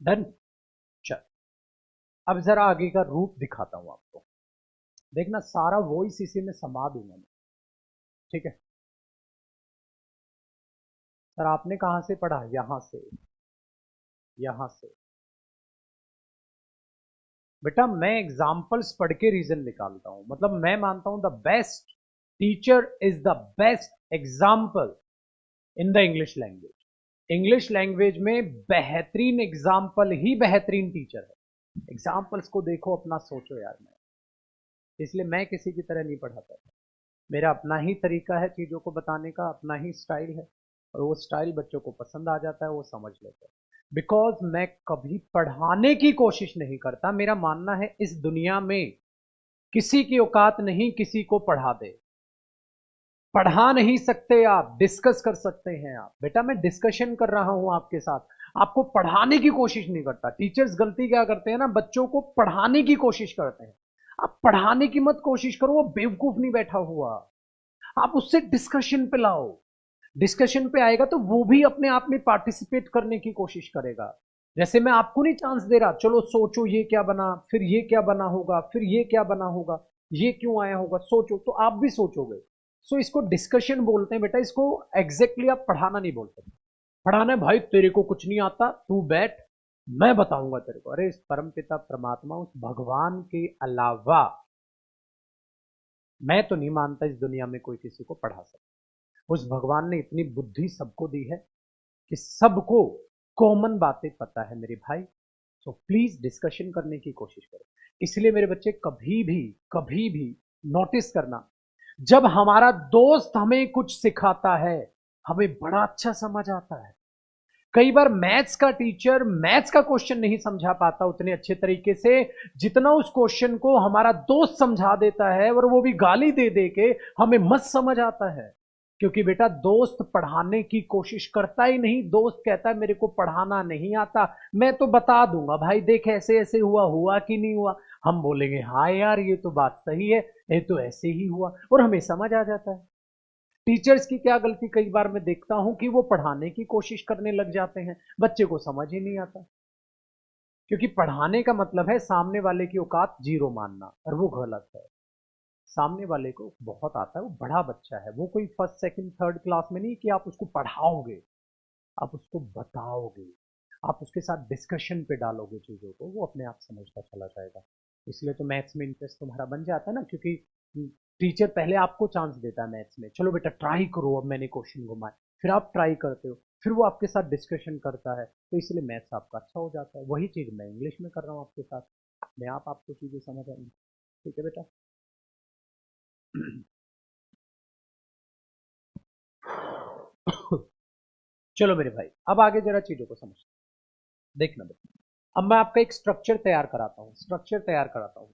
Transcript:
Done. चल अब जरा आगे का रूप दिखाता हूं आपको। देखना सारा वॉइस इसी में समा दूंगा मैं, ठीक है। सर आपने कहां से पढ़ा? यहां से, यहां से। बेटा मैं एग्जाम्पल्स पढ़ के रीजन निकालता हूं, मतलब मैं मानता हूं the best teacher is the best example in the English language. English language में बेहतरीन एग्जाम्पल ही बेहतरीन टीचर है। एग्जाम्पल्स को देखो, अपना सोचो यार। मैं इसलिए मैं किसी की तरह नहीं पढ़ाता था। मेरा अपना ही तरीका है चीजों को बताने का, अपना ही स्टाइल है, और वो स्टाइल बच्चों को पसंद आ जाता है, वो समझ लेते हैं। बिकॉज मैं कभी पढ़ाने की कोशिश नहीं करता। मेरा मानना है इस दुनिया में किसी की औकात नहीं किसी को पढ़ा दे। पढ़ा नहीं सकते आप, डिस्कस कर सकते हैं आप। बेटा मैं डिस्कशन कर रहा हूं आपके साथ, आपको पढ़ाने की कोशिश नहीं करता। टीचर्स गलती क्या करते हैं ना, बच्चों को पढ़ाने की कोशिश करते हैं। आप पढ़ाने की मत कोशिश करो, वो बेवकूफ नहीं बैठा हुआ। आप उससे डिस्कशन पे लाओ। डिस्कशन पे आएगा तो वो भी अपने आप में पार्टिसिपेट करने की कोशिश करेगा। जैसे मैं आपको नहीं चांस दे रहा, चलो सोचो ये क्या बना, फिर ये क्या बना होगा, फिर ये क्या बना होगा, ये क्यों आया होगा, सोचो, तो आप भी सोचोगे। सो इसको डिस्कशन बोलते हैं बेटा। इसको एग्जैक्टली आप पढ़ाना नहीं बोलते। पढ़ाना है भाई, तेरे को कुछ नहीं आता, तू बैठ, मैं बताऊंगा तेरे को। अरे इस परमपिता परमात्मा, उस भगवान के अलावा मैं तो नहीं मानता इस दुनिया में कोई किसी को पढ़ा सकता। उस भगवान ने इतनी बुद्धि सबको दी है कि सबको कॉमन बातें पता है मेरे भाई। सो प्लीज डिस्कशन करने की कोशिश करो। इसलिए मेरे बच्चे कभी भी नोटिस करना, जब हमारा दोस्त हमें कुछ सिखाता है हमें बड़ा अच्छा समझ आता है। कई बार मैथ्स का टीचर मैथ्स का क्वेश्चन नहीं समझा पाता उतने अच्छे तरीके से जितना उस क्वेश्चन को हमारा दोस्त समझा देता है, और वो भी गाली दे दे के हमें मत समझ आता है। क्योंकि बेटा दोस्त पढ़ाने की कोशिश करता ही नहीं। दोस्त कहता है मेरे को पढ़ाना नहीं आता, मैं तो बता दूंगा भाई, देख ऐसे ऐसे हुआ, हुआ कि नहीं हुआ। हम बोलेंगे हाँ यार ये तो बात सही है, ये तो ऐसे ही हुआ, और हमें समझ आ जाता है। टीचर्स की क्या गलती कई बार मैं देखता हूं कि वो पढ़ाने की कोशिश करने लग जाते हैं, बच्चे को समझ ही नहीं आता। क्योंकि पढ़ाने का मतलब है सामने वाले की औकात जीरो मानना, और वो गलत है। सामने वाले को बहुत आता है, वो बड़ा बच्चा है, वो कोई फर्स्ट सेकंड थर्ड क्लास में नहीं कि आप उसको पढ़ाओगे, आप उसको बताओगे, आप उसके साथ डिस्कशन पे डालोगे चीज़ों को, वो अपने आप समझता चला जाएगा। इसलिए तो मैथ्स में इंटरेस्ट तुम्हारा बन जाता है ना, क्योंकि टीचर पहले आपको चांस देता है मैथ्स में, चलो बेटा ट्राई करो, अब मैंने क्वेश्चन घुमाए, फिर आप ट्राई करते हो, फिर वो आपके साथ डिस्कशन करता है, तो इसलिए मैथ्स आपका अच्छा हो जाता है। वही चीज़ मैं इंग्लिश में कर रहा हूँ आपके साथ, मैं आपको चीज़ें समझ आएंगी। ठीक है बेटा। चलो मेरे भाई, अब आगे जरा चीजों को समझ देखना बेटा। अब मैं आपका एक स्ट्रक्चर तैयार कराता हूँ, स्ट्रक्चर तैयार कराता हूँ।